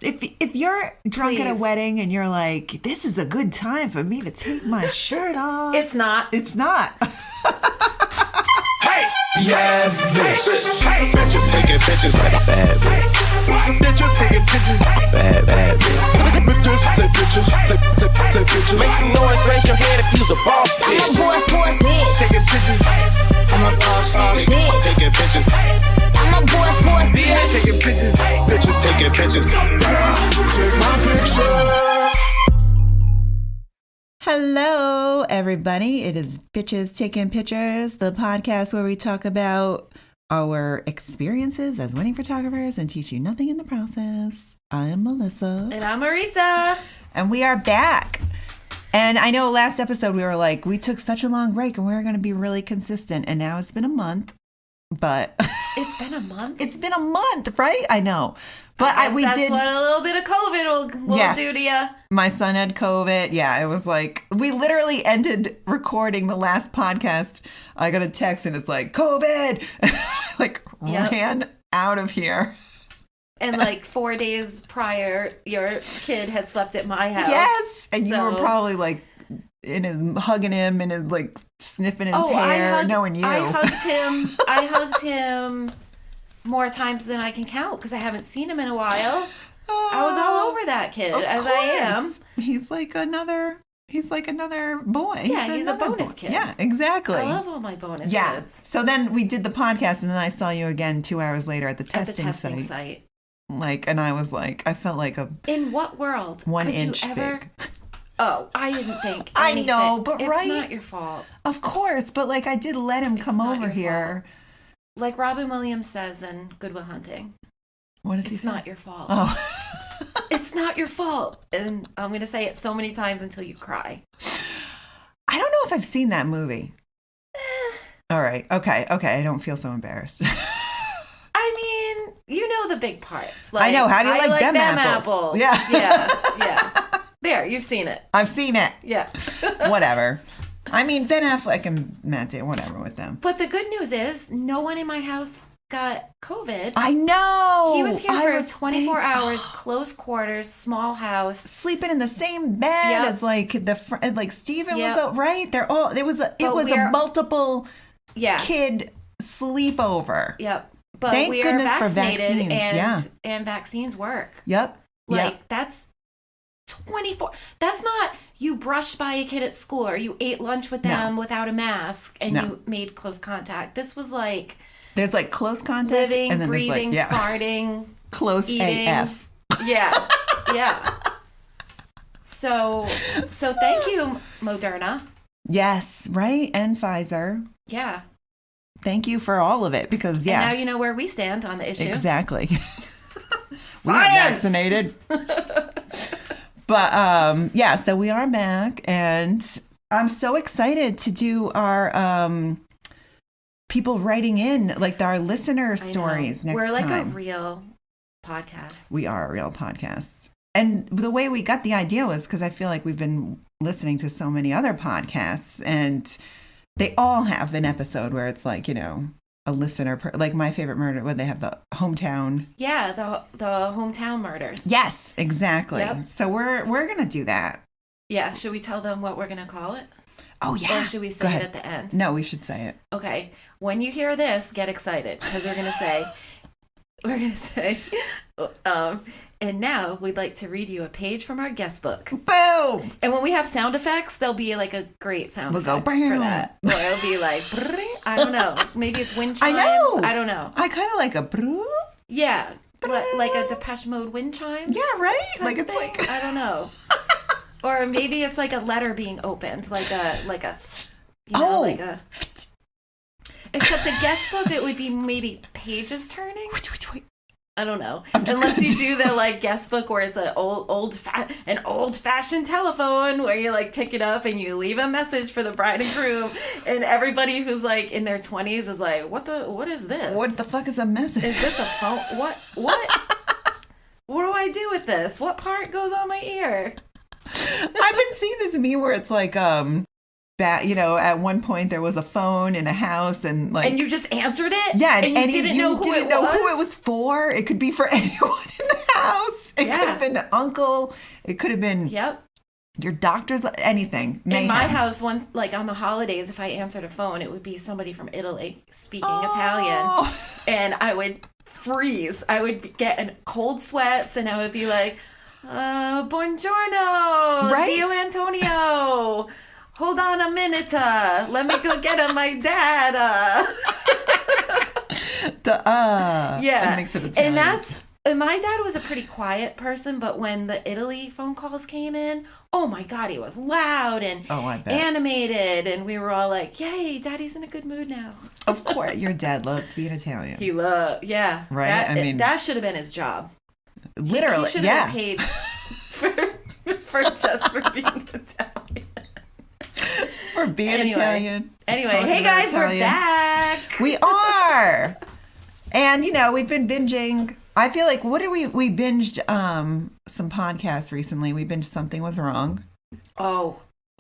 If you're drunk at a Please. wedding and you're like, this is a good time for me to take my shirt off. It's not. It's not. Hey, yes, bitch. Hey, bitch, you're taking pictures. Bad, bitch, you're taking pictures. Bad, bitches, take pictures. Take pictures. Make some noise, raise your hand if you's a boss, bitch. I'm a boss bitch. Taking pictures. I'm a boss, Bitch. taking pictures. I'm a boss Yeah, bitch. taking pictures. Bitches taking pictures. Take my picture. Hello, everybody. It is Bitches Taking Pictures, the podcast where we talk about our experiences as wedding photographers and teach you nothing in the process. I'm Melissa. And I'm Marisa. And we are back. And I know last episode we were like, we took such a long break and we were going to be really consistent. And now it's been a month. But It's been a month. it's been a month, right? I know. But Guess we that's did. what a little bit of COVID will Yes. do to you. My son had COVID. Yeah, it was like, we literally ended recording the last podcast. I got a text and it's like, COVID. Like, Yep. ran out of here. And like 4 days prior, your kid had slept at my house. Yes. And you were So- probably like, hugging him and his, like, sniffing his Oh, hair, knowing you. I hugged him more times than I can count because I haven't seen him in a while. I was all over that kid, Of as I am. course. He's like another boy. Yeah, he's a another bonus boy. kid. Yeah, exactly. I love all my bonus Yeah. kids. So then we did the podcast, and then I saw you again 2 hours later at the At the testing, testing site. site. Like, and I was like, I felt like a In what world 1 could inch you ever? big. Oh, I didn't think. I anything. know, but it's right? not your fault. Of course, but like I did let him It's come not over your here. Like Robin Williams says in Good Will Hunting, What does he it's say? not your fault. Oh, It's not your fault. And I'm going to say it so many times until you cry. I don't know if I've seen that movie. All right, okay. I don't feel so embarrassed. I mean, you know the big parts. I know. How do you I like them apples? Yeah. Yeah. There, you've seen it. I've seen it. Yeah. Whatever. I mean, Ben Affleck and Matt Damon, whatever with them. But the good news is no one in my house got COVID. I know. He was here I for was 24 think- hours, close quarters, small house. Sleeping in the same bed Yep. as like like Steven Yep. was right. They're all. It was a we're- multiple Yeah. kid sleepover. Yep. But Thank we goodness are for vaccinated vaccines. and vaccines work. Yep. Like that's 24. That's not you brushed by a kid at school or you ate lunch with them without a mask and No. you made close contact. This was like There's like close contact, living, and then breathing, there's like farting, close eating. AF. Yeah. Yeah. So thank you, Moderna. Yes, right, and Pfizer. Yeah. Thank you for all of it because And now you know where we stand on the issue. exactly. We are Science! vaccinated. But yeah, so we are back, and I'm so excited to do our people writing in, like our listener I know. stories next We're like time. a real podcast. We are a real podcast. And the way we got the idea was because I feel like we've been listening to so many other podcasts, and they all have an episode where it's like, a listener, like My Favorite Murder, where they have the hometown. Yeah, the hometown murders. Yes, exactly. Yep. So we're going to do that. Yeah, should we tell them what we're going to call it? Oh, yeah. Or should we Go say it ahead. at the end? No, we should say it. Okay. When you hear this, get excited because we're going to say, and now we'd like to read you a page from our guest book. Boom! And when we have sound effects, there'll be like a great sound We'll go, effect for that. Or it'll be like, brrring. I don't know. Maybe it's wind I chimes. know. I don't know. I kind of like a brew. Yeah. Like a Depeche Mode wind chimes. Yeah, right? type Like it's thing? like I don't know. Or maybe it's like a letter being opened, like a like a. Except the guest book, it would be maybe pages turning. I don't know. I'm just Unless gonna you do the like guest book where it's an old fashioned telephone where you like pick it up and you leave a message for the bride and groom, and everybody who's like in their 20s is like, what is this? What the fuck is a message? Is this a phone? What? What do I do with this? What part goes on my ear? I've been seeing this meme where it's like, at one point there was a phone in a house and like. And you just answered it? Yeah, and you didn't know who it was for. It could be for anyone in the house. It could have been an uncle. It could have been your doctor's, anything. Mayhem. In my house, once, like on the holidays, if I answered a phone, it would be somebody from Italy speaking Italian. And I would freeze. I would get in cold sweats and I would be like, buongiorno, Zio Antonio. Hold on a minute. Let me go get my dad. That makes it Italian. And my dad was a pretty quiet person, but when the Italy phone calls came in, oh my God, he was loud and animated. And we were all like, yay, Daddy's in a good mood now. Of course. Your dad loved being Italian. He loved, Right? That should have been his job. Literally, he should have been paid for just for being Italian. For being Italian. Anyway, hey guys, Italian. We're back. We are. And, we've been binging. I feel like, what did we binged some podcasts recently. We binged Something Was Wrong.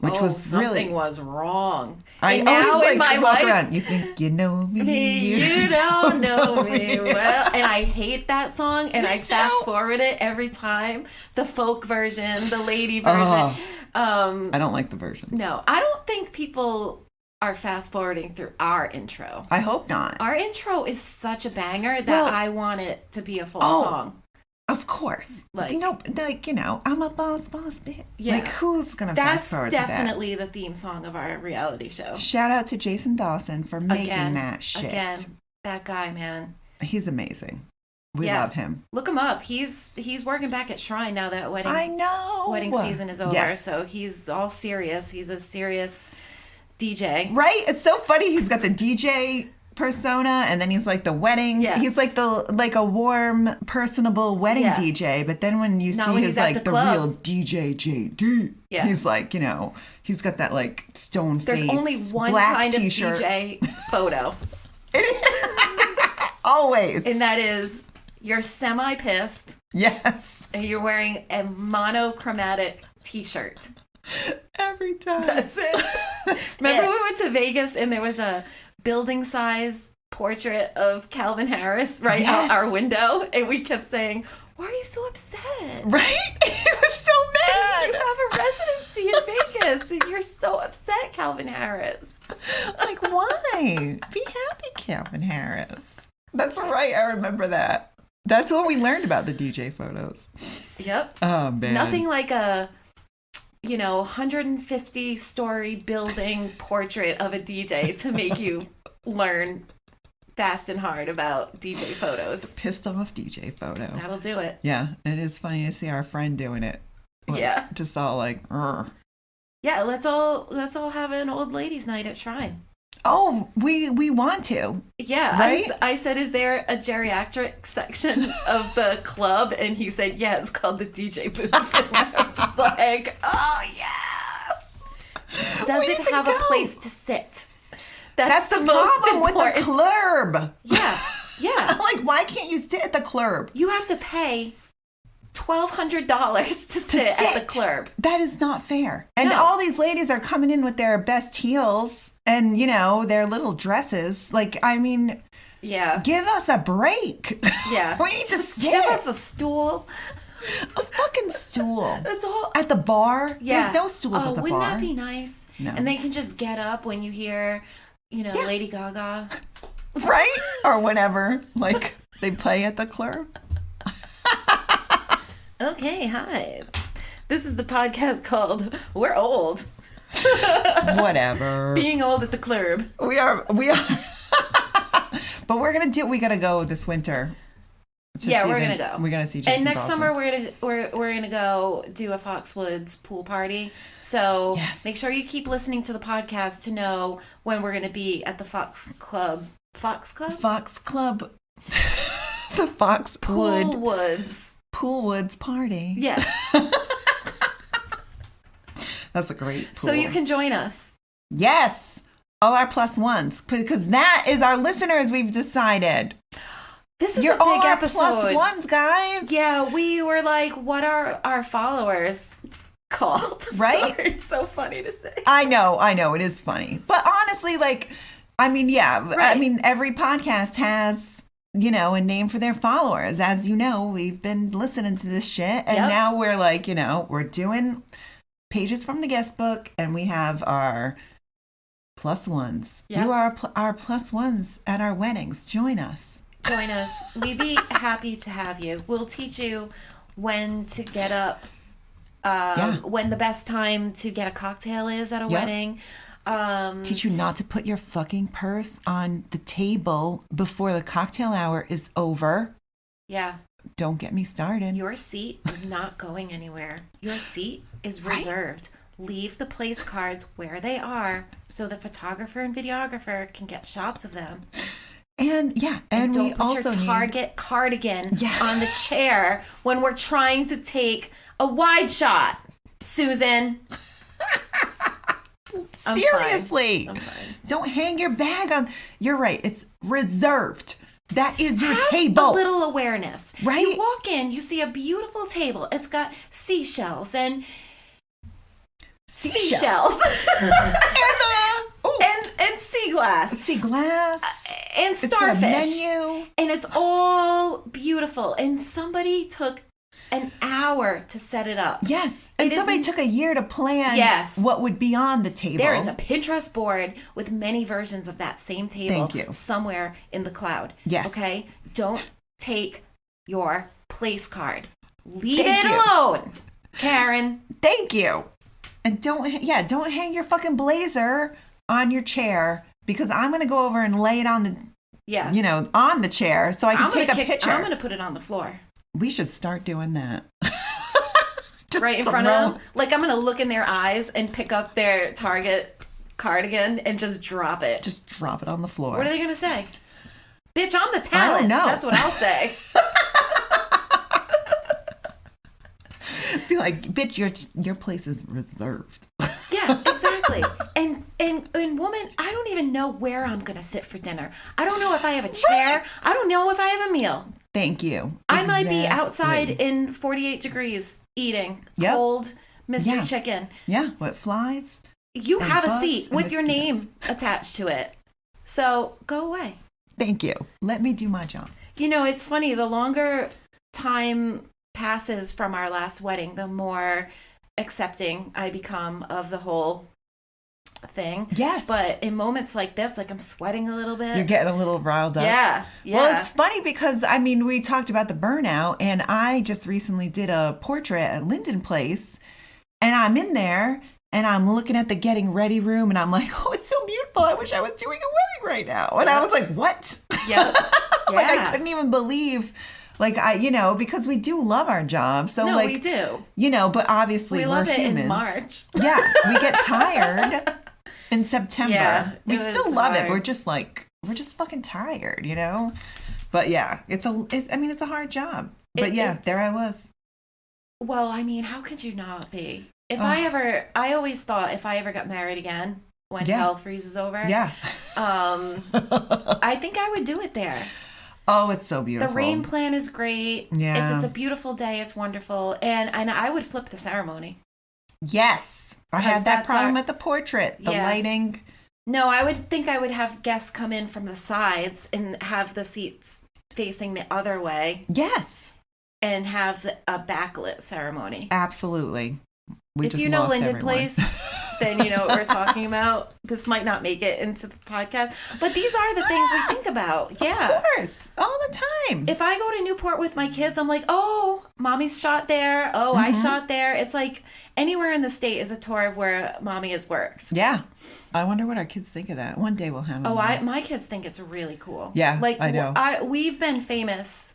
Which was something was wrong. I now in my life, around, you think you know me. You don't know me well. And I hate that song, and I fast forward it every time. The folk version, the lady version. I don't like the versions. No, I don't think people are fast forwarding through our intro. I hope not. Our intro is such a banger that I want it to be a full song. Of course. I'm a boss, bitch. Yeah. Like, who's going to fast forward to that? That's definitely the theme song of our reality show. Shout out to Jason Dawson for making that shit. Again, that guy, man. He's amazing. We love him. Look him up. He's working back at Shrine now that wedding season is over. Yes. So he's all serious. He's a serious DJ. Right? It's so funny. He's got the DJ persona, and then he's like the wedding. Yeah. He's like a warm, personable wedding DJ. But then when you see his like the real DJ JD, he's like, he's got that like stone face. There's only one black kind t-shirt. of DJ photo. Always. And that is you're semi-pissed. Yes. And you're wearing a monochromatic t-shirt. Every time. That's it. Remember we went to Vegas and there was a building size portrait of Calvin Harris out our window, and we kept saying, why are you so upset? Right? He was so mad. You have a residency in Vegas and you're so upset, Calvin Harris. Like, why? Be happy, Calvin Harris. That's right. I remember that. That's what we learned about the DJ photos. Yep. Oh, man. Nothing like a 150-story building portrait of a DJ to make you learn fast and hard about DJ photos. Pissed off DJ photo. That'll do it. Yeah, it is funny to see our friend doing it. Like, just all like, Rrr. Yeah, let's all have an old ladies' night at Shrine. Oh, we want to. Yeah, right? I said, is there a geriatric section of the club? And he said, yeah, it's called the DJ booth. And I was like, oh yeah. Does it have a place to sit? That's the problem with the club. Yeah. Like, why can't you sit at the club? You have to pay $1,200 to sit at the club. That is not fair. And all these ladies are coming in with their best heels and, their little dresses. Like, I mean, give us a break. Yeah. We need to sit. Give us a stool. A fucking stool. That's all. At the bar? Yeah. There's no stools at the wouldn't bar. That be nice? No. And they can just get up when you hear, Lady Gaga. Right? Or whenever, like, they play at the club. Okay, hi. This is the podcast called We're Old. Whatever. Being old at the club. We are. But we gotta go this winter. We're gonna go. We're gonna see Jason And next Dawson. summer we're gonna go do a Foxwoods pool party. So make sure you keep listening to the podcast to know when we're gonna be at the Fox Club. Fox Club? Fox Club. The Foxwood. Pool Woods party. Yeah. That's a great pool. So you can join us. Yes. All our plus ones. Because that is our listeners, we've decided. This is You're a big all our episode. plus ones, guys. Yeah, we were like, what are our followers called? Right? Sorry, it's so funny to say. I know. It is funny. But honestly, like, I mean, yeah. Right. I mean, every podcast has a name for their followers. As you know, we've been listening to this shit, and now we're like, we're doing pages from the guest book, and we have our plus ones. Yep. You are our plus ones at our weddings. Join us. We'd be happy to have you. We'll teach you when to get up, when the best time to get a cocktail is at a wedding. Teach you not to put your fucking purse on the table before the cocktail hour is over. Yeah. Don't get me started. Your seat is not going anywhere. Your seat is reserved. Leave the place cards where they are so the photographer and videographer can get shots of them. And and don't we put also your Target cardigan on the chair when we're trying to take a wide shot, Susan. Seriously. I'm fine. Don't hang your bag on. You're right. It's reserved. That is your Have table. A little awareness. Right? You walk in, you see a beautiful table. It's got seashells and seashells. and sea glass. Sea glass. And starfish. It's got a menu. And it's all beautiful. And somebody took an hour to set it up. Yes. And somebody took a year to plan what would be on the table. There is a Pinterest board with many versions of that same table somewhere in the cloud. Yes. Okay? Don't take your place card. Leave it alone, Karen. Thank you. And don't hang your fucking blazer on your chair, because I'm going to go over and lay it on the on the chair so I can take a picture. I'm going to put it on the floor. We should start doing that. Just right in front of them. Like, I'm going to look in their eyes and pick up their Target cardigan and just drop it. Just drop it on the floor. What are they going to say? Bitch, I'm the talent. I don't know. That's what I'll say. Be like, bitch, your place is reserved. Yeah, exactly. And woman, I don't even know where I'm going to sit for dinner. I don't know if I have a chair. I don't know if I have a meal. Thank you. I might be outside in 48 degrees eating cold mystery chicken. Yeah, what flies? You have a seat with your name attached to it. So go away. Thank you. Let me do my job. It's funny. The longer time passes from our last wedding, the more accepting I become of the whole thing. Yes. But in moments like this, like, I'm sweating a little bit. You're getting a little riled up. Yeah. Well, it's funny because, we talked about the burnout, and I just recently did a portrait at Linden Place, and I'm in there, and I'm looking at the getting ready room, and I'm like, oh, it's so beautiful. I wish I was doing a wedding right now. And I was like, what? Yep. Like, I couldn't even believe... because we do love our job. So, we do. But obviously we're love it humans. in March. Yeah, we get tired in September. Yeah, we still love hard. it. We're just fucking tired, But yeah, it's a hard job. But there I was. Well, how could you not be? I always thought if I ever got married again, when hell freezes over. Yeah. I think I would do it there. Oh, it's so beautiful. The rain plan is great. Yeah. If it's a beautiful day, it's wonderful. And I would flip the ceremony. Yes. I had that problem at the portrait. The lighting. No, I would have guests come in from the sides and have the seats facing the other way. Yes. And have a backlit ceremony. Absolutely. If you know Linden Place, then you know what we're talking about. This might not make it into the podcast, but these are the things we think about. Yeah. Of course. All the time. If I go to Newport with my kids, I'm like, oh, mommy's shot there. Oh, I shot there. It's like anywhere in the state is a tour of where mommy has worked. Yeah. I wonder what our kids think of that. One day we'll have them. My kids think it's really cool. Yeah, I know. We've been famous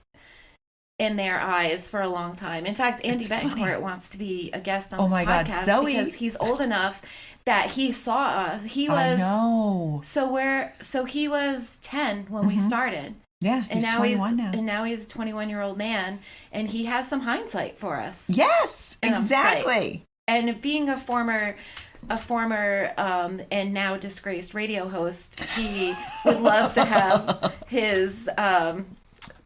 in their eyes for a long time. In fact, Andy Betancourt wants to be a guest on this podcast because he's old enough that he saw us. I know. So he was 10 when we started. Yeah, and he's 21 now. And now he's a 21-year-old man, and he has some hindsight for us. Yes, and exactly. And being a former and now disgraced radio host, he would love to have his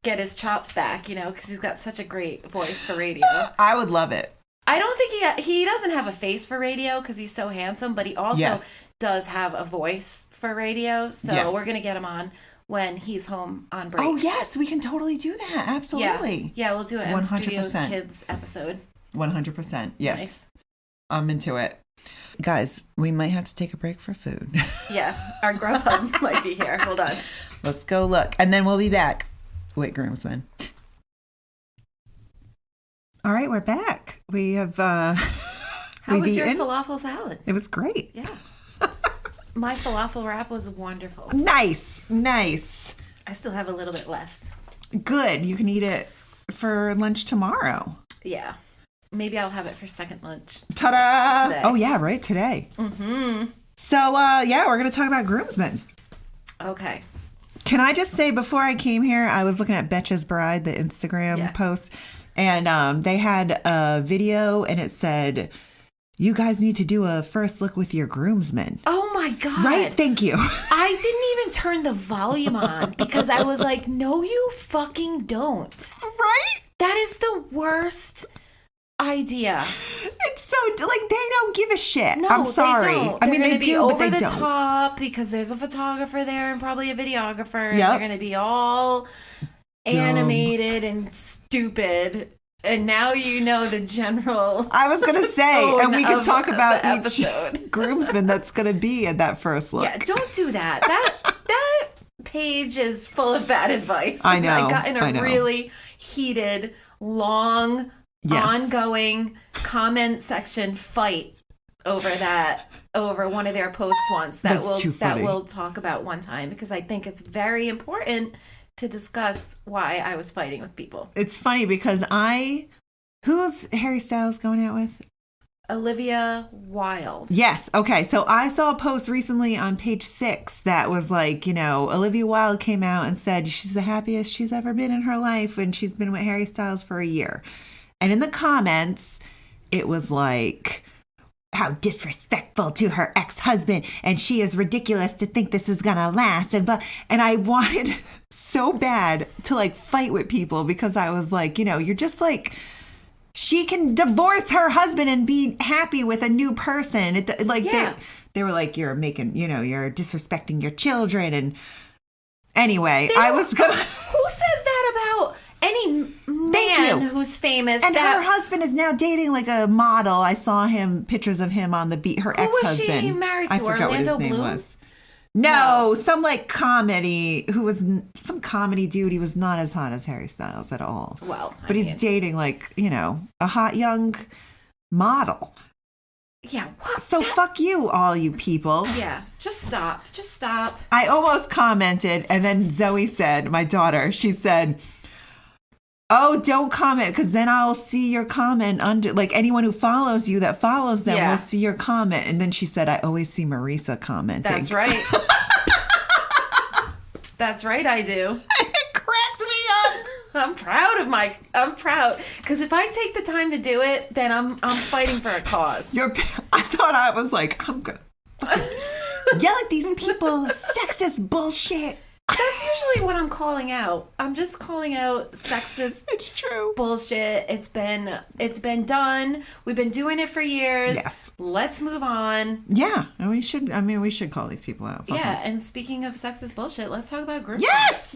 get his chops back, because he's got such a great voice for radio. I would love it. I don't think he doesn't have a face for radio because he's so handsome, but he also does have a voice for radio. So we're gonna get him on when he's home on break. Oh, yes, we can totally do that. Absolutely. Yeah, we'll do an 100%. M.Studios Kids episode. 100%. Yes. Nice. I'm into it. Guys, we might have to take a break for food. Yeah, our Grubhub might be here. Hold on. Let's go look. And then we'll be back with Groomsmen. All right, we're back. We have... How was your falafel salad? It was great. Yeah. My falafel wrap was wonderful. Nice. I still have a little bit left. Good. You can eat it for lunch tomorrow. Yeah. Maybe I'll have it for second lunch. Ta-da! Today. Oh, yeah, right, today. Mm-hmm. So, we're going to talk about Groomsmen. Okay. Can I just say, before I came here, I was looking at Betch's Bride, the Instagram post, and they had a video, and it said, you guys need to do a first look with your groomsmen. Oh, my God. Right? Thank you. I didn't even turn the volume on because I was like, no, you fucking don't. Right? That is the worst idea. It's so, like, they don't give a shit. No, I'm sorry. They don't. I mean, they do, over but they the don't. top because there's a photographer there and probably a videographer. And Yep. they're going to be all animated and stupid. And now you know the general. I was going to say, and we can talk about the each episode. groomsman that's going to be in that first look. Yeah, don't do that. That page is full of bad advice. I know. I got in a really heated, long, ongoing comment section fight over one of their posts once that we'll talk about one time because I think it's very important to discuss why I was fighting with people. It's funny because who's Harry Styles going out with? Olivia Wilde. Yes. Okay. So I saw a post recently on page 6 that was like, Olivia Wilde came out and said she's the happiest she's ever been in her life and she's been with Harry Styles for a year. And in the comments, it was like, how disrespectful to her ex-husband, and she is ridiculous to think this is gonna last, and I wanted so bad to like fight with people because I was like, you're just like, she can divorce her husband and be happy with a new person. They were like, you're you're disrespecting your children, and anyway, I was gonna. Who says that about any man who's famous? And her husband is now dating like a model. I saw Who pictures of him on the beat. Her ex-husband. Was she married to? I forgot Orlando what his name Bloom? was. No, some like comedy. Some comedy dude. He was not as hot as Harry Styles at all. Well, but he's dating like a hot young model. Yeah. What? So fuck you, all you people. Yeah. Just stop. I almost commented, and then Zoe said, my daughter, she said, oh, don't comment, because then I'll see your comment under, like anyone who follows you that follows them will see your comment. And then she said, I always see Marisa commenting. That's right. That's right, I do. It cracks me up. I'm proud because if I take the time to do it, then I'm fighting for a cause. I thought I was like, I'm gonna fucking yell at these people, sexist bullshit. That's usually what I'm calling out. I'm just calling out sexist. It's true. Bullshit. It's been done. We've been doing it for years. Yes. Let's move on. Yeah, and we should call these people out. Fuck them. And speaking of sexist bullshit, let's talk about Groomsmen.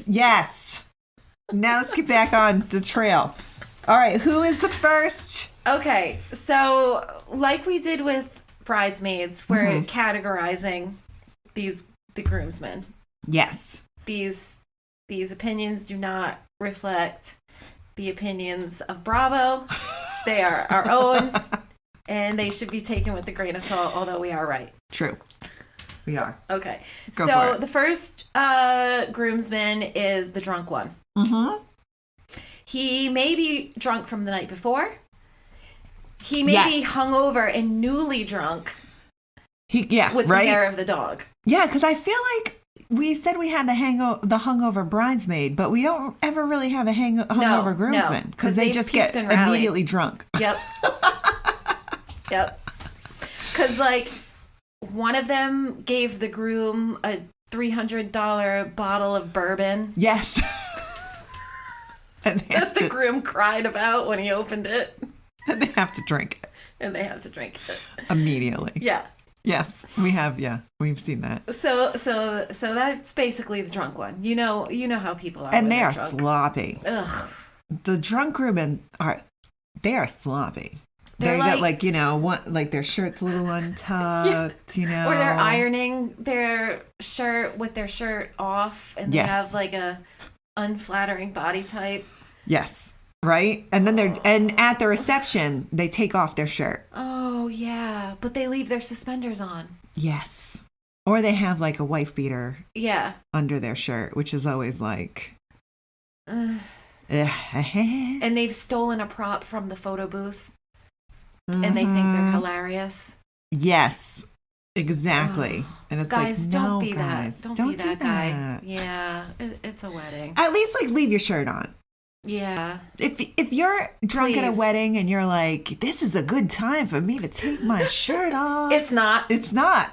Yes. Now let's get back on the trail. All right, who is the first? Okay, so like we did with Bridesmaids, we're categorizing the groomsmen. Yes. These opinions do not reflect the opinions of Bravo. They are our own, and they should be taken with a grain of salt, although we are right. True. We are. Okay. Go for So it. the first groomsman is the drunk one. Mm-hmm. He may be drunk from the night before. He may be hungover and newly drunk. With the hair of the dog. Yeah, because I feel like we said we had the hungover bridesmaid, but we don't ever really have a hungover groomsman because they just get immediately drunk. Yep. Yep. Because like one of them gave the groom a $300 bottle of bourbon. Yes. And that the groom cried about when he opened it. And they have to drink it. And they have to drink it. Immediately. Yeah. Yes, we have. Yeah, we've seen that. So that's basically the drunk one. You know how people are. And when they they're are drunk. sloppy. Ugh. The drunk groommen they are sloppy. They're They like- got like, like their shirt's a little untucked, Or they're ironing their shirt with their shirt off, and they Yes. have like a unflattering body type. Yes. Right? And then and at the reception, they take off their shirt. Oh yeah, but they leave their suspenders on. Yes. Or they have like a wife beater Yeah. under their shirt, which is always like Ugh. And they've stolen a prop from the photo booth, and they think they're hilarious. Yes. Exactly. And it's Guys, like, don't no, be guys, that. Don't be do that guy. Yeah, it's a wedding. At least like leave your shirt on. Yeah. If you're drunk at a Please. wedding and you're like, this is a good time for me to take my shirt off. It's not. It's not.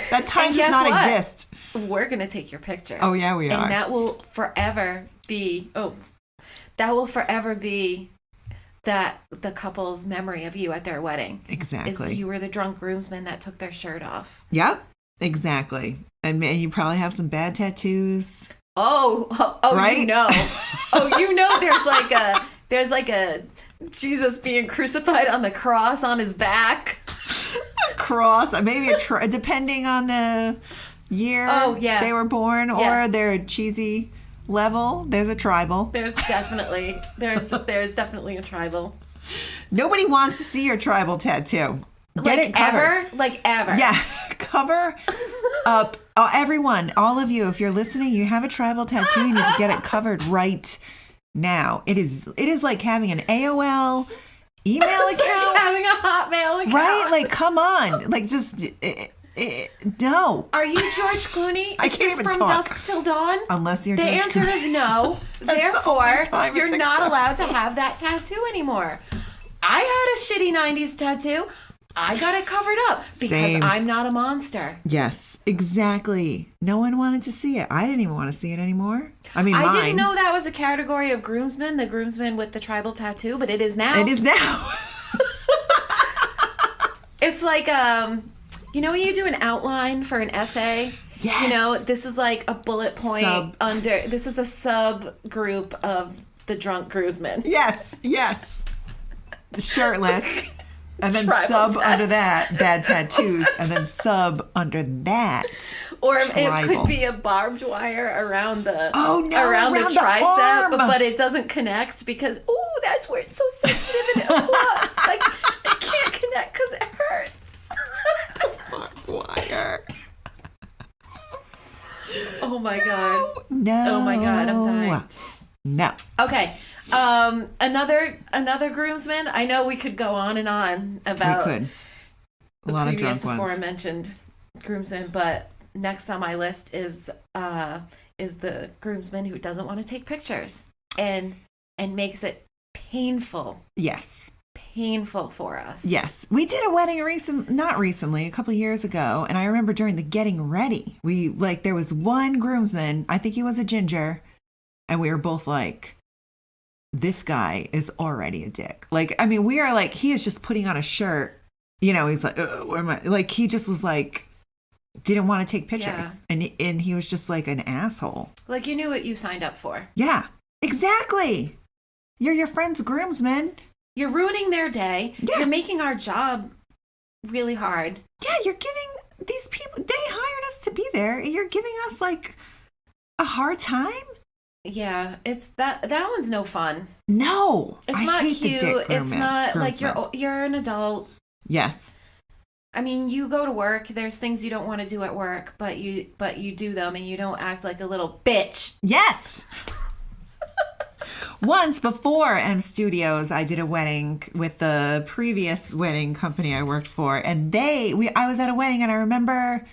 That time And does guess not what? exist. We're gonna take your picture. Oh yeah, we are. And that will forever be that the couple's memory of you at their wedding. Exactly. Is you were the drunk groomsman that took their shirt off. Yep. Exactly. And you probably have some bad tattoos. Oh, Right? you know. There's like a Jesus being crucified on the cross on his back. Cross, maybe depending on the year they were born or their cheesy level. There's a tribal. There's definitely a tribal. Nobody wants to see your tribal tattoo. Get Like it covered. ever. Yeah, cover up. Everyone, all of you, if you're listening, you have a tribal tattoo, you need to get it covered right now. It is like having an AOL email It's account. like having a Hotmail account. Right? Like, come on. Like, just, no. Are you George Clooney? I Is can't this even from talk. Dusk Till Dawn? Unless you're The George answer Clooney. is no. the Therefore, only time it's you're not acceptable. allowed to have that tattoo anymore. I had a shitty 90s tattoo. I got it covered up because Same. I'm not a monster. Yes, exactly. No one wanted to see it. I didn't even want to see it anymore. I mean, I mine. didn't know that was a category of groomsmen, the groomsmen with the tribal tattoo, but it is now. It is now. It's like, when you do an outline for an essay? Yes. This is like a bullet point this is a subgroup of the drunk groomsmen. Yes. Shirtless. And then Tribal sub tattoo. under that, bad tattoos. And then sub under that. Or it tribals. could be a barbed wire around the around the the tricep, arm. but it doesn't connect because that's where it's so sensitive and like it can't connect because it hurts. Barbed wire. Oh my god. No. Oh my god, I'm dying. No. Okay. Another groomsman. I know we could go on and on about We could. A lot of drunk ones. aforementioned groomsmen, but next on my list is the groomsman who doesn't want to take pictures and makes it painful for us. Yes. We did a wedding not recently, a couple of years ago, and I remember during the getting ready, there was one groomsman, I think he was a ginger, and we were both like, this guy is already a dick. Like, I mean, we are like, he is just putting on a shirt, he's like, where am I? Like, he just was like, didn't want to take pictures. Yeah. And he was just like an asshole. Like, you knew what you signed up for. Yeah, exactly. You're your friend's groomsman. You're ruining their day. Yeah. You're making our job really hard. Yeah, you're giving these people, they hired us to be there. You're giving us like a hard time. Yeah, it's that one's no fun. No, It's I not hate cute. The dick It's not like groomsmen. you're an adult. Yes. I mean, you go to work. There's things you don't want to do at work, but you do them, and you don't act like a little bitch. Yes. Once before M.Studios, I did a wedding with the previous wedding company I worked for, and I was at a wedding, and I remember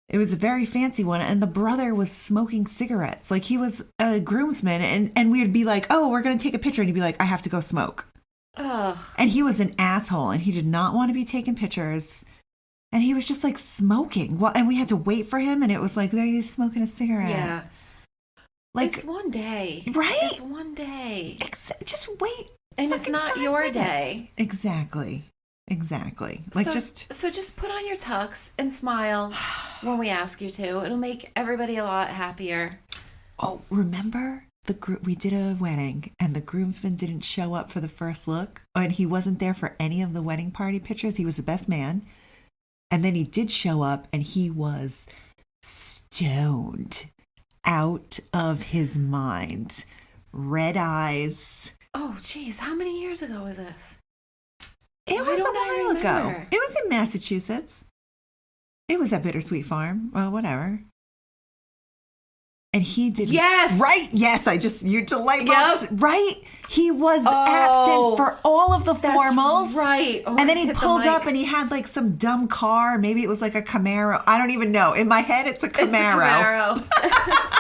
it was a very fancy one, and the brother was smoking cigarettes. Like, he was a groomsman, and we'd be like, oh, we're going to take a picture, and he'd be like, I have to go smoke. Ugh. And he was an asshole, and he did not want to be taking pictures. And he was just like smoking. Well, and we had to wait for him, and it was like, there he's smoking a cigarette. Yeah. Like, it's one day. Right? It's one day. Just wait. And it's fucking not 5 your minutes. day. Exactly. Exactly. So just put on your tux and smile when we ask you to. It'll make everybody a lot happier. Oh, remember we did a wedding and the groomsman didn't show up for the first look, and he wasn't there for any of the wedding party pictures. He was the best man. And then he did show up and he was stoned out of his mind. Red eyes. Oh, geez. How many years ago was this? It was a while ago. It was in Massachusetts. It was at Bittersweet Farm. Well, whatever. And he did. Yes. Right. Yes. You're delightful. Yep. Right. He was absent for all of the formals. Right. Oh, and then he pulled up and he had like some dumb car. Maybe it was like a Camaro. I don't even know. In my head, it's a Camaro. It's a Camaro.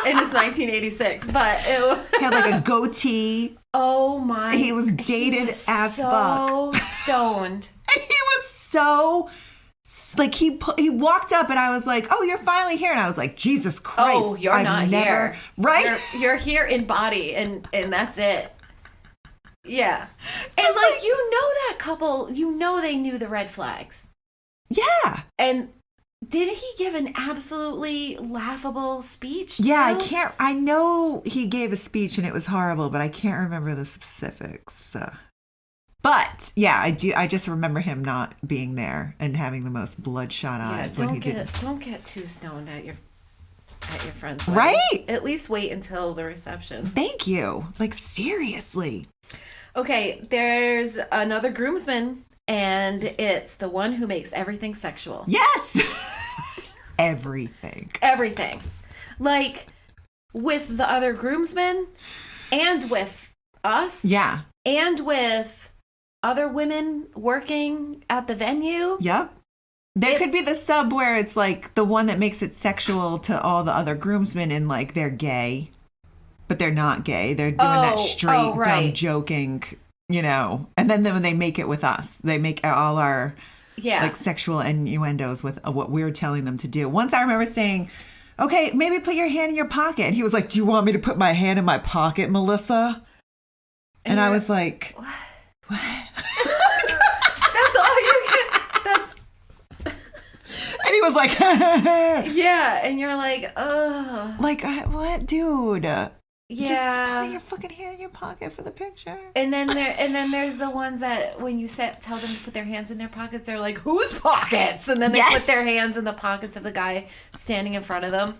And it's 1986. But he had like a goatee. Oh my. He was dated as fuck. So stoned. And he was so... Like he walked up and I was like, "Oh, you're finally here," and I was like, "Jesus Christ!" Oh, you're not here, right? You're here in body, and that's it. Yeah, and like you know that couple, you know they knew the red flags. Yeah, and did he give an absolutely laughable speech? Yeah, too? I know he gave a speech and it was horrible, but I can't remember the specifics. But yeah, I do. I just remember him not being there and having the most bloodshot eyes when he did. Don't get too stoned at your friend's wedding. Right? At least wait until the reception. Thank you. Like seriously. Okay, there's another groomsman, and it's the one who makes everything sexual. Yes. Everything. Like with the other groomsmen, and with us. Yeah. And with other women working at the venue. Yep. There could be the sub where it's like the one that makes it sexual to all the other groomsmen and like they're gay, but they're not gay. They're doing that straight, dumb joking, And then when they make it with us, they make all our like sexual innuendos with what we're telling them to do. Once I remember saying, "Okay, maybe put your hand in your pocket." And he was like, "Do you want me to put my hand in my pocket, Melissa?" And I was like, "What?" That's all you get. That's. And he was like, yeah, and you're like, ugh. Like, what, dude? Yeah. Just put your fucking hand in your pocket for the picture. And then there's the ones that when you tell them to put their hands in their pockets, they're like, "Whose pockets?" And then they put their hands in the pockets of the guy standing in front of them.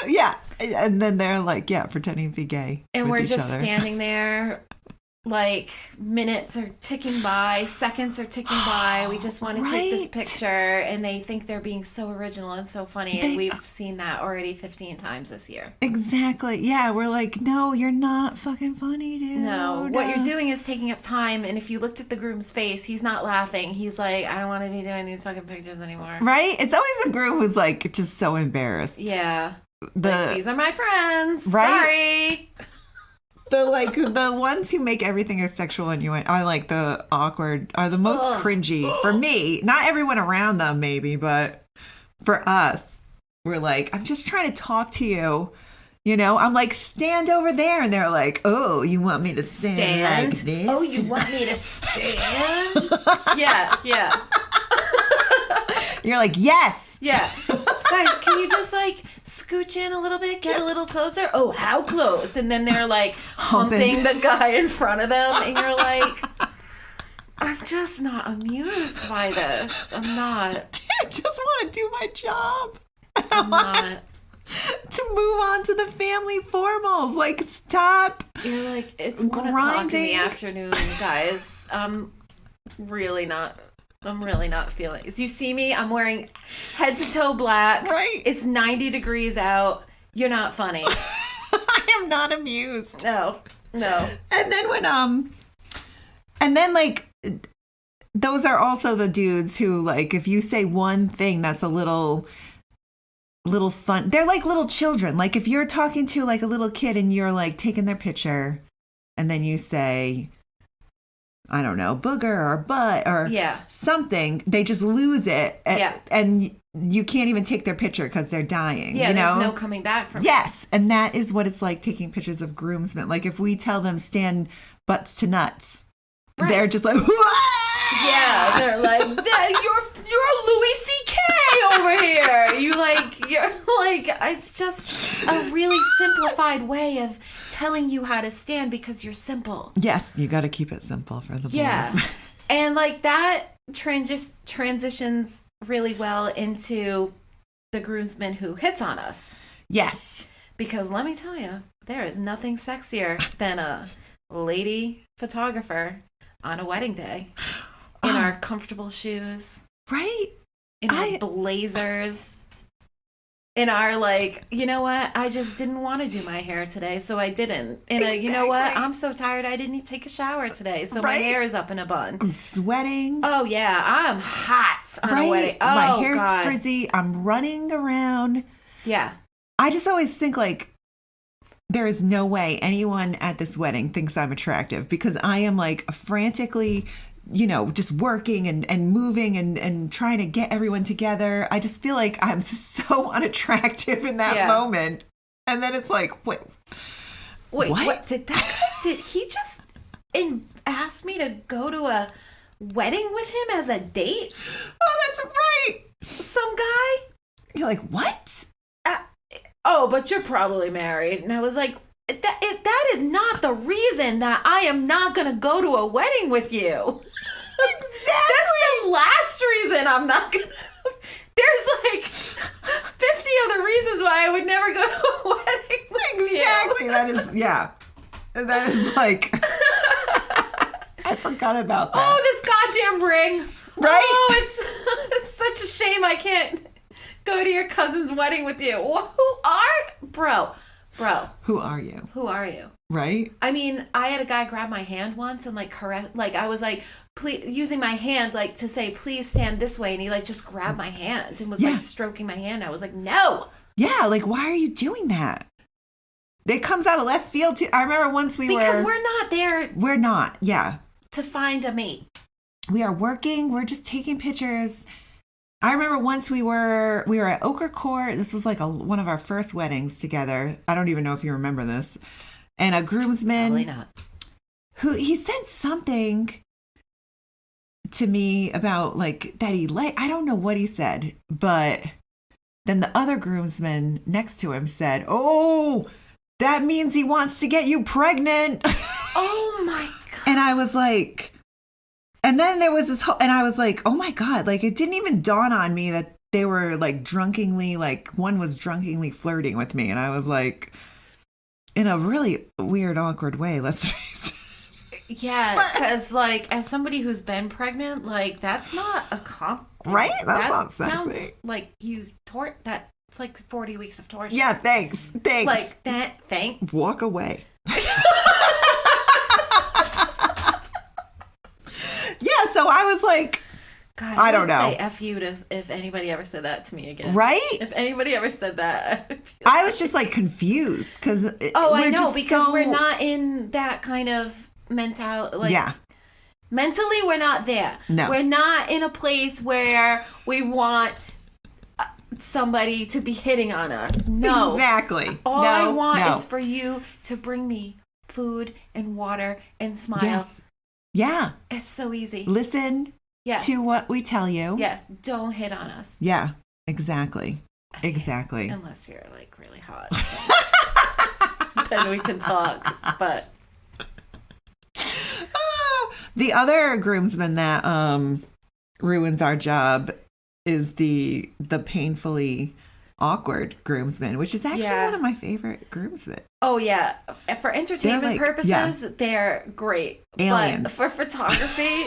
Yeah. And then they're like, pretending to be gay. And we're just other. standing there. Like minutes are ticking by, seconds are ticking by. We just want to take this picture, and they think they're being so original and so funny. And we've seen that already 15 times this year. Exactly. Yeah, we're like, no, you're not fucking funny, dude. No, what you're doing is taking up time. And if you looked at the groom's face, he's not laughing. He's like, I don't want to be doing these fucking pictures anymore. Right? It's always a groom who's like just so embarrassed. Yeah. Like, these are my friends. Right? Sorry. The ones who make everything as sexual innuendo are like the awkward, are the most cringy for me. Not everyone around them, maybe, but for us, we're like, I'm just trying to talk to you. I'm like, stand over there, and they're like, oh, you want me to stand like this? Oh, you want me to stand? Yeah. You're like, yes. Yeah. Guys, can you just like scooch in a little bit, get a little closer? Oh, how close? And then they're like humping the guy in front of them, and you're like, I'm just not amused by this. I'm not. I just want to do my job. I'm not. To move on to the family formals. Like, stop. You're like, it's 1:00 in the afternoon, guys. I'm really not feeling it. You see me? I'm wearing head to toe black. Right. It's 90 degrees out. You're not funny. I am not amused. No. And then like, those are also the dudes who like, if you say one thing that's a little fun, they're like little children. Like if you're talking to like a little kid and you're like taking their picture and then you say, I don't know, booger or butt or something, they just lose it. And you can't even take their picture because they're dying. Yeah, there's no coming back from it. Yes, and that is what it's like taking pictures of groomsmen. Like if we tell them stand butts to nuts, they're just like, Yeah, they're like, you're Louis C.K. over here. You're like, it's just a really simplified way of telling you how to stand because you're simple. Yes, you got to keep it simple for the boys. Yeah. And like that transitions really well into the groomsman who hits on us. Yes. Because let me tell you, there is nothing sexier than a lady photographer on a wedding day in our comfortable shoes. Right? In our blazers. In our, like, you know what? I just didn't want to do my hair today, so I didn't. You know what? I'm so tired I didn't take a shower today, so my hair is up in a bun. I'm sweating. Oh, yeah. I'm hot on a wedding. Oh, my hair's frizzy. I'm running around. Yeah. I just always think, like, there is no way anyone at this wedding thinks I'm attractive because I am, like, frantically, just working and moving and trying to get everyone together. I just feel like I'm so unattractive in that moment. And then it's like, wait, what? Did he just ask me to go to a wedding with him as a date? Oh, that's right. Some guy? You're like, what? But you're probably married. And I was like, that is not the reason that I am not going to go to a wedding with you. Exactly. That's the last reason I'm not going to. There's like 50 other reasons why I would never go to a wedding with you. Exactly. That is like, I forgot about that. Oh, this goddamn ring. Right? Oh, it's such a shame I can't go to your cousin's wedding with you. Bro. Who are you? Who are you? Right? I mean, I had a guy grab my hand once and I was like, please, using my hand like to say, please stand this way. And he like just grabbed my hand and was like stroking my hand. I was like, no. Yeah. Like, why are you doing that? It comes out of left field too. I remember once because we're not there. We're not. Yeah. To find a mate. We are working. We're just taking pictures. I remember once we were at Ochre Court. This was like one of our first weddings together. I don't even know if you remember this. And a groomsman, probably not, who he said something to me about like that I don't know what he said, but then the other groomsman next to him said, "Oh, that means he wants to get you pregnant." Oh my God. And I was like, and then there was this and I was like, oh my God, like it didn't even dawn on me that they were like drunkenly, like one was drunkenly flirting with me. And I was like, in a really weird, awkward way, let's face it. Yeah, because like as somebody who's been pregnant, like that's not a right? That's not sexy. Sounds like you that it's like 40 weeks of torture. Yeah, thanks. Like that, thanks. Walk away. Yeah, so I was like, God, I don't know. Say F you if anybody ever said that to me again. Right? If anybody ever said that. I was just like confused because I know because we're not in that kind of mentality. Like, yeah. Mentally, we're not there. No. We're not in a place where we want somebody to be hitting on us. No. Exactly. All I want is for you to bring me food and water and smile. Yes. Yeah. It's so easy. Listen to what we tell you. Yes. Don't hit on us. Yeah. Exactly. Exactly. Unless you're like really hot. Then we can talk. But the other groomsman that ruins our job is the painfully awkward groomsman, which is actually one of my favorite groomsmen. Oh yeah, for entertainment purposes, they're great. Aliens. But for photography,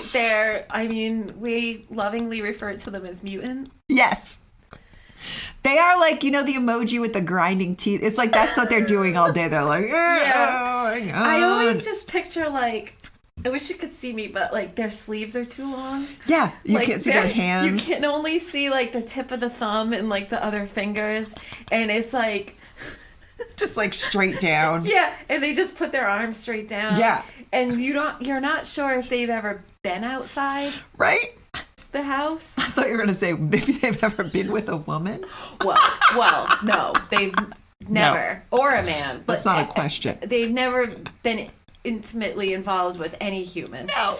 we lovingly refer to them as mutant. Yes. They are like, the emoji with the grinding teeth. It's like that's what they're doing all day. They're like, yeah. I always just picture like, I wish you could see me, but like their sleeves are too long. Yeah, you can't see their hands. You can only see like the tip of the thumb and like the other fingers, and it's like just like straight down. Yeah, and they just put their arms straight down. Yeah, and you're not sure if they've ever been outside. Right. The house. I thought you were going to say maybe they've ever been with a woman. Well, no, they've never, or a man. That's not a question. They've never been intimately involved with any human. No.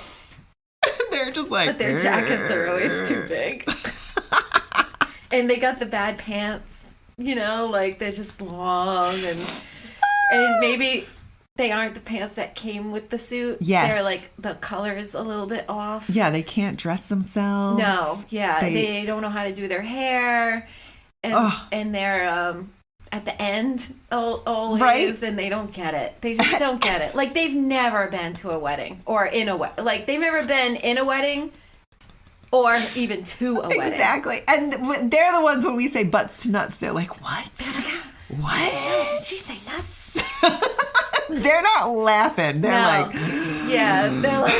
They're just like, but their jackets are always too big. And they got the bad pants, like they're just long and maybe they aren't the pants that came with the suit. Yes. They're like, the color is a little bit off. Yeah, they can't dress themselves. No, yeah. They don't know how to do their hair. And they're at the end always, right? And they don't get it. They just don't get it. Like, they've never been to a wedding or in a wedding. Like, they've never been in a wedding or even to a wedding. Exactly. And they're the ones when we say butts to nuts, they're like, what? What? Did she say nuts? They're not laughing. They're like, yeah, they're like,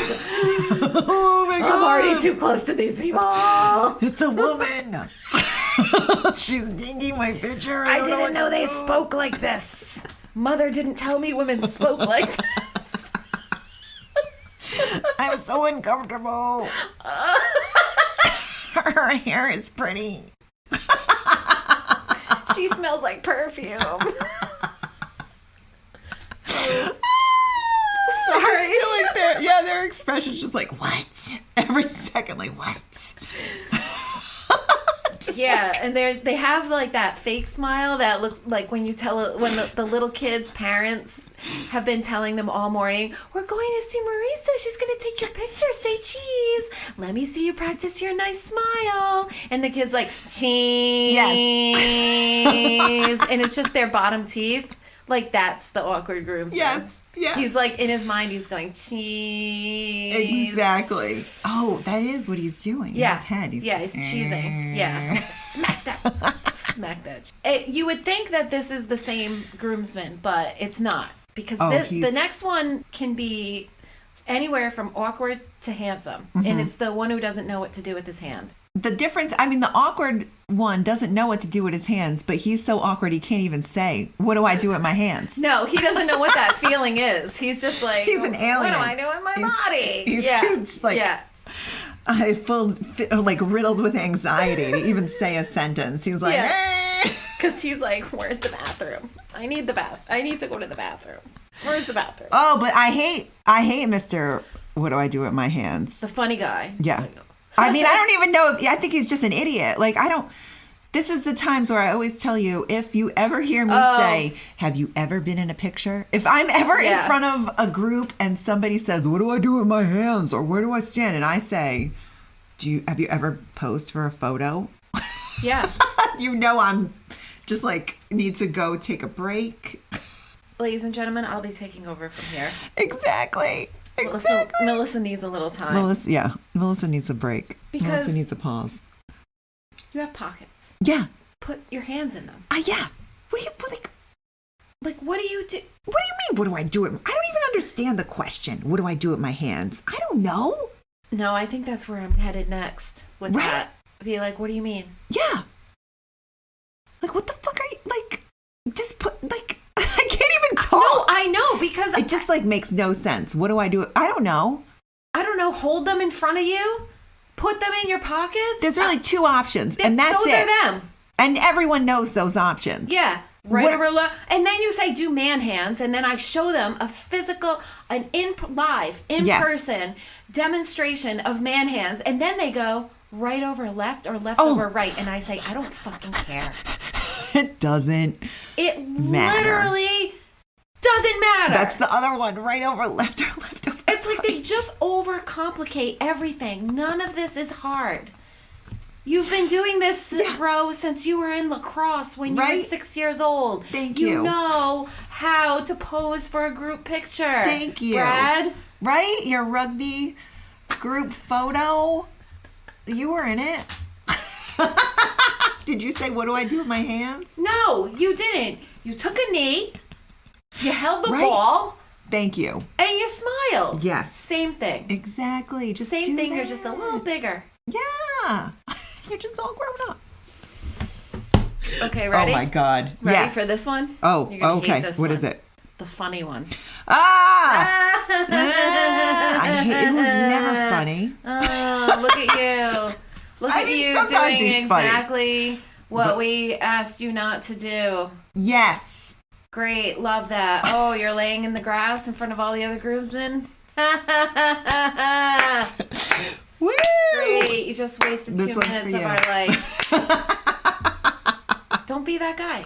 oh my God. I'm already too close to these people. It's a woman. She's digging my picture. I didn't know they spoke like this. Mother didn't tell me women spoke like this. I'm so uncomfortable. Her hair is pretty. She smells like perfume. Sorry. I just feel like their expression's just like, what? Every second, like, what? And they have like that fake smile that looks like when the little kids' parents have been telling them all morning, we're going to see Marisa. She's going to take your picture. Say cheese. Let me see you practice your nice smile. And the kid's like, cheese. Yes. And it's just their bottom teeth. Like, that's the awkward groomsman. Yes. He's like, in his mind, he's going, cheese. Exactly. Oh, that is what he's doing in his head. He's cheesing. Yeah. Smack that. You would think that this is the same groomsman, but it's not. Because the next one can be anywhere from awkward to handsome. Mm-hmm. And it's the one who doesn't know what to do with his hands. The difference, the awkward one doesn't know what to do with his hands, but he's so awkward he can't even say, what do I do with my hands? No, he doesn't know what that feeling is. He's just like, he's an alien. What do I do with my body? He's just like, like riddled with anxiety to even say a sentence. He's like, because he's like, where's the bathroom? I need to go to the bathroom. Where's the bathroom? Oh, but I hate Mr. What do I do with my hands? The funny guy. Yeah. I don't even know I think he's just an idiot. Like, this is the times where I always tell you, if you ever hear me say, have you ever been in a picture? If I'm ever in front of a group and somebody says, what do I do with my hands? Or where do I stand? And I say, have you ever posed for a photo? Yeah. I'm just like, need to go take a break. Ladies and gentlemen, I'll be taking over from here. Exactly. Melissa needs a little time. Melissa needs a break. Because Melissa needs a pause. You have pockets. Yeah. Put your hands in them. Yeah. What do you what do you do? What do you mean? What do I do with? I don't even understand the question. What do I do with my hands? I don't know. No, I think that's where I'm headed next with that. Be like, what do you mean? Yeah. Like, what the fuck are you like? Just put like. I can't even talk. No, I know, because it just like makes no sense. What do I do? I don't know. Hold them in front of you. Put them in your pockets. There's really two options, and that's those it. Those are them. And everyone knows those options. Yeah. Right over left. And then you say do man hands, and then I show them a physical, live, in-person demonstration of man hands, and then they go right over left or left over right, and I say, I don't fucking care. It doesn't matter. Literally doesn't matter. That's the other one, right over left or left over It's like they just overcomplicate everything. None of this is hard. You've been doing this, bro, since you were in lacrosse when you were 6 years old. Thank you. You know how to pose for a group picture. Thank you. Brad. Right? Your rugby group photo. You were in it. Did you say, what do I do with my hands? No, you didn't. You took a knee. You held the ball. Thank you. And you smiled. Yes. Same thing. Exactly. Just same thing. You're just a little bigger. Yeah. You're just all grown up. Okay, ready? Oh my God. Ready for this one? Oh, okay. What is it? The funny one. I hate who's never funny. Oh, look at you. Look at you doing exactly what we asked you not to do. Yes. Great. Love that. Oh, you're laying in the grass in front of all the other groomsmen? just wasted This 2 one's minutes for of you. our life. Don't be that guy.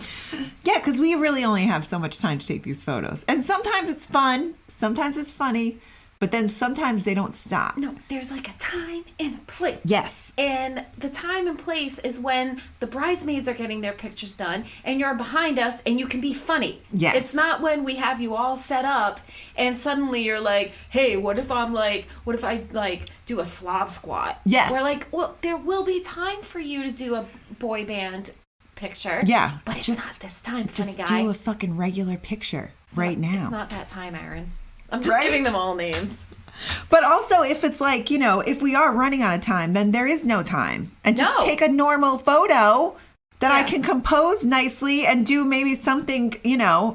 Yeah, because we really only have so much time to take these photos. And sometimes it's fun. Sometimes it's funny. But then sometimes they don't stop. No, there's like a time and a place. Yes. And the time and place is when the bridesmaids are getting their pictures done and you're behind us and you can be funny. Yes. It's not when we have you all set up and suddenly you're like, hey, what if I do a Slav squat? Yes. We're like, well, there will be time for you to do a boy band picture. Yeah. But it's not this time, funny Just guy. do a fucking regular picture right now. It's not that time, Aaron. I'm just Right? giving them all names. But also, if it's like, if we are running out of time, then there is no time. And just No. take a normal photo that I Yeah. can compose nicely and do maybe something,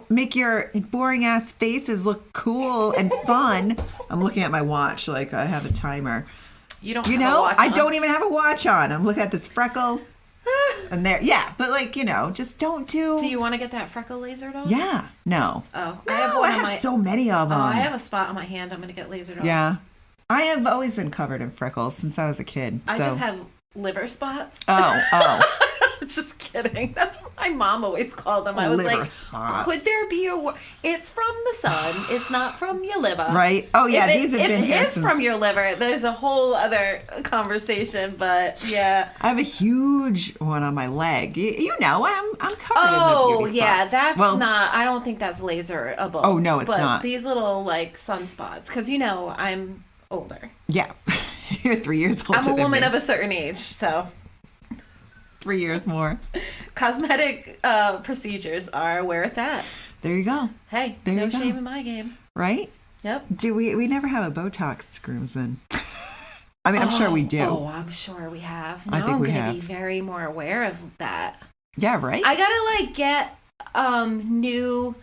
make your boring ass faces look cool and fun. I'm looking at my watch like I have a timer. You don't have a watch I on. don't even have a watch on. I'm looking at this freckle. And there, yeah. But just don't do. Do you want to get that freckle lasered off? Yeah. No. Oh, No, I have one I on have my. so many of them. Oh, I have a spot on my hand. I'm gonna get lasered off. Yeah. I have always been covered in freckles since I was a kid. I so. just have liver spots. Oh. Just kidding. That's what my mom always called them. I was Liver like, spots. could there be it's from the sun. It's not from your liver. Right? Oh, yeah. If These have been it here is since. from your liver, there's a whole other conversation. But yeah. I have a huge one on my leg. I'm covered in the Oh beauty yeah, spots. that's Well, not. I don't think that's laserable. Oh, no, it's but not. These little like sunspots, because I'm older. Yeah. You're 3 years older I'm a than woman me. of a certain age, so 3 years more. cosmetic procedures are where it's at. There you go. Hey, There no you go. shame in my game. Right? Yep. Do we never have a Botox groomsman? I mean, I'm sure we do. Oh, I'm sure we have. Now I think I'm we gonna have. be very more aware of that. Yeah, right? I gotta get new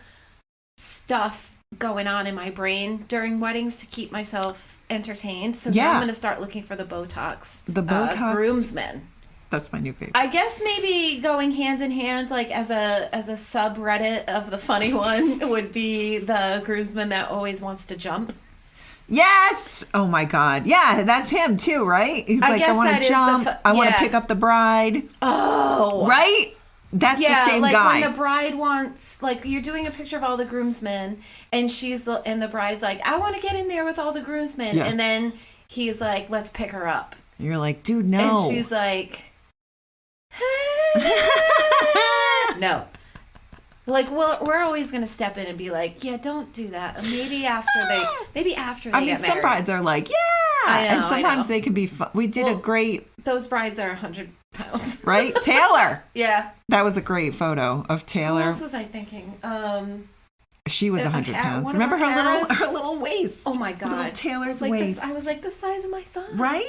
stuff going on in my brain during weddings to keep myself entertained. So now Yeah. I'm gonna start looking for the Botox. The Botox- groomsmen. That's my new favorite. I guess maybe going hand in hand, like as a subreddit of the funny one, would be the groomsman that always wants to jump. Yes! Oh my God. Yeah, that's him too, right? He's like, I guess want that to is the jump. I want to yeah. pick up the bride. Oh, Right? That's yeah, the same like guy. when the bride wants, like you're doing a picture of all the groomsmen, and the bride's like, I want to get in there with all the groomsmen, Yeah. and then he's like, let's pick her up, You're like, dude, no. and she's like, no. Like, well, we're always gonna step in and be like, yeah, don't do that. And maybe after they I mean, get some married. brides are like, yeah. I know, and sometimes I know. they can be fun. We did a Well- great, Those brides are 100 pounds. right? Taylor. Yeah. That was a great photo of What Taylor. else was I thinking? She was 100 pounds. one of Remember our her little waist? Oh my god. Little Taylor's I was like waist. I was like the size of my thumb. Right?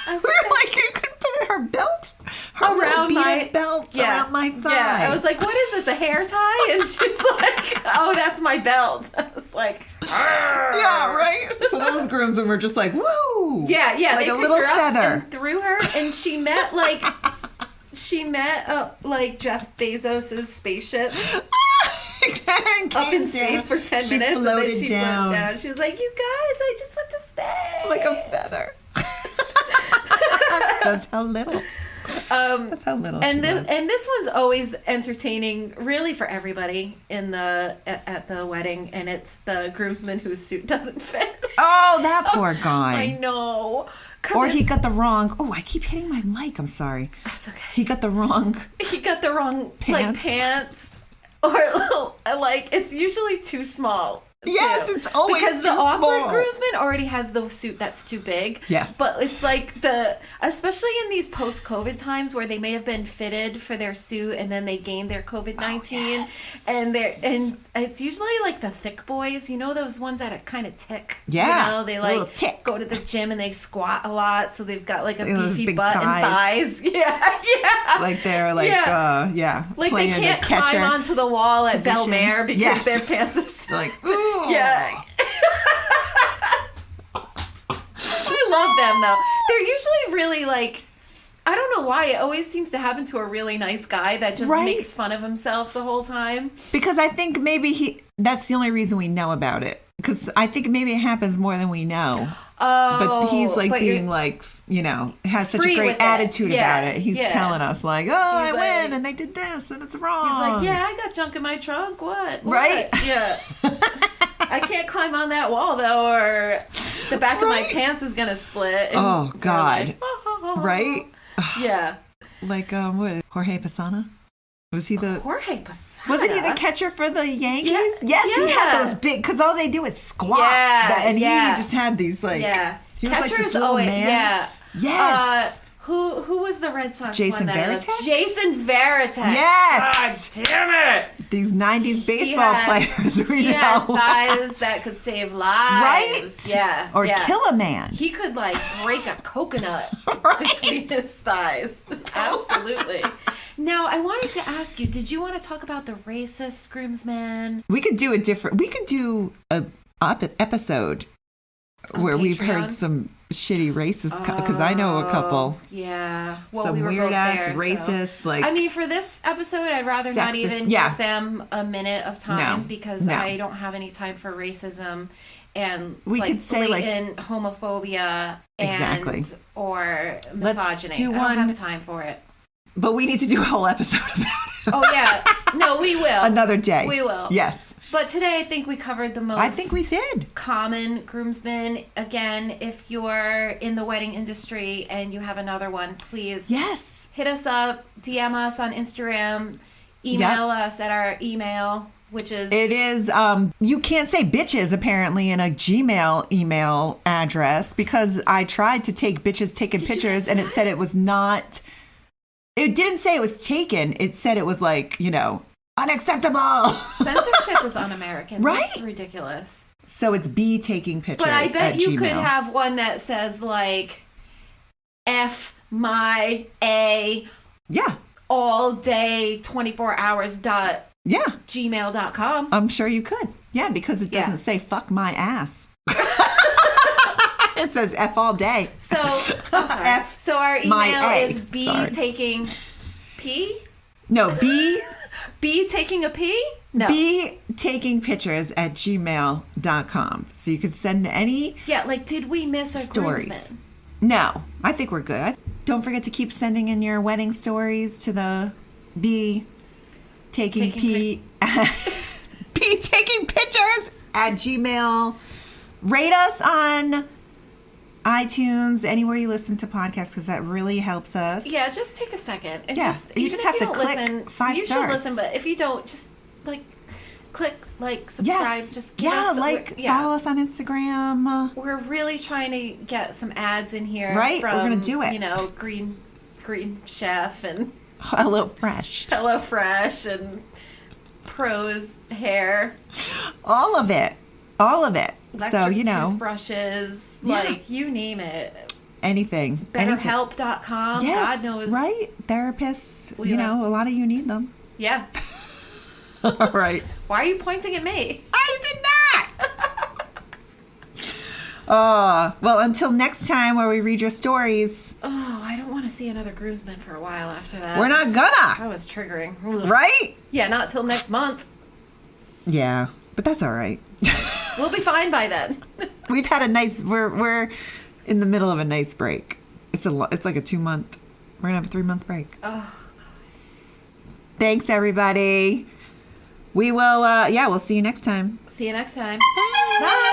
I was We like, were like, you could put her belt, her Around little beaded my- belt yeah. around my thigh. Yeah, I was like, what is this, a hair tie? And she's like, oh, that's my belt. I was like, yeah, right? So those groomsmen were just like, woo! yeah, Like they a picked little her up feather. and threw her, and she met like Jeff Bezos's spaceship up in space for 10 She minutes, floated and then she down. floated down. She was like, you guys, I just went to space. Like a feather. That's how little. That's how little And she was. this one's always entertaining, really, for everybody at the wedding, and it's the groomsman whose suit doesn't fit. Oh, that poor I guy. know. 'Cause Or he it's- got the wrong. Oh, I keep hitting my mic. I'm sorry. That's okay. He got the wrong. He got the wrong Pants. pants, or like it's usually too small. Yes, too. it's always because too the awkward small. groomsman already has the suit that's too big. Yes. But it's like especially in these post-COVID times where they may have been fitted for their suit and then they gained their COVID-19, and it's usually like the thick boys, those ones that are kind of tick. Yeah, they a like little tick. go to the gym and they squat a lot, so they've got like a Those beefy big butt and thighs. thighs. Yeah. Like they're like, Yeah. Like they playing can't the catcher. climb onto the wall at position. Belmare because Yes. their pants are so Like, ooh. yeah. I love them though. They're usually really like, I don't know why, it always seems to happen to a really nice guy that just Right. makes fun of himself the whole time. Because I think maybe that's the only reason we know about it. Because I think maybe it happens more than we know. But he's like but being you're like, you know, has such a free great with it. attitude Yeah, about it. He's yeah. telling us like, oh, I like- win and they did this and it's wrong. He's like, yeah, I got junk in my trunk. What? Right? Yeah. I can't climb on that wall though, or the back of my pants is gonna split. And Oh, we're God. like, Right? Yeah. Like, what? Jorge Posada? Was he the... Jorge Posada. Wasn't he the catcher for the Yankees? Yeah. Yes, he had Yeah. those big... Because all they do is squat. Yeah, And yeah. he just had these, like... Yeah. He was like Catchers this little always, man. yeah. Yes. Who was the Red Sox Jason one? Varitek? Jason Varitek. Yes. God damn it. These 90s baseball players we He had know. thighs that could save lives. Right? Yeah. Or yeah. kill a man. He could like break a coconut Right. between his thighs. Absolutely. Now, I wanted to ask you, did you want to talk about the racist groomsmen? We could do a episode where we've Patreon? heard some shitty racist, because I know a couple. Yeah. Well, Some we were weird both ass there, racist, so. like... I mean, for this episode, I'd rather not sexist, even yeah. give them a minute of time because No. I don't have any time for racism and We like could say, like- blatant homophobia Exactly. and or Let's misogyny. do I one- don't have time for it. But we need to do a whole episode about it. Oh yeah, no, we will. Another day. We will. Yes. But today, I think we covered the most. I think we did. Common groomsmen. Again, if you're in the wedding industry and you have another one, please Yes. hit us up, DM us on Instagram, email us at our email, which is It is, you can't say bitches apparently in a Gmail email address because I tried to take bitches taking pictures and it said it was not, it didn't say it was taken. It said it was like, you know, unacceptable. censorship is un-American. Right? That's ridiculous. So it's B taking pictures But I bet at you Gmail. could have one that says like F my A Yeah. all day 24 hours dot Yeah. gmail.com. I'm sure you could. Yeah, because it doesn't Yeah. say fuck my ass. It says F all day. So, I'm sorry. F So our my email A. is B Sorry. taking P? No, B Taking a P? No. be taking pictures at gmail.com. So you could send any Yeah, like did we miss a stories. groomsman? No, I think we're good. Don't forget to keep sending in your wedding stories to the be taking P be taking pictures at Gmail. Rate us on iTunes, anywhere you listen to podcasts, because that really helps us. Yeah, just take a second. And Yeah, just, you even just if have to don't click listen, 5 you stars. should listen, but if you don't, just like click like subscribe. Yes. Just give us Follow us on Instagram. We're really trying to get some ads in here. Right, we're from, gonna do it. You know, Green Chef and Hello Fresh. HelloFresh and Pros Hair. All of it. Electric So, you know, toothbrushes, Yeah. like you name it. anything. BetterHelp.com. Yes, God knows. right? Therapists, We you love- know, a lot of you need them. Yeah. All right. Why are you pointing at me? I did not. Well, until next time where we read your stories, Oh, I don't want to see another groomsman for a while after that. we're not That gonna, was triggering. Ugh. right? Yeah, not till next month. Yeah, but that's all right. We'll be fine by then. We've had we're in the middle of a nice break. It's like a 2-month. We're gonna have a 3-month break. Oh, Thanks, everybody. We will, we'll see you next time. see you next time. Bye.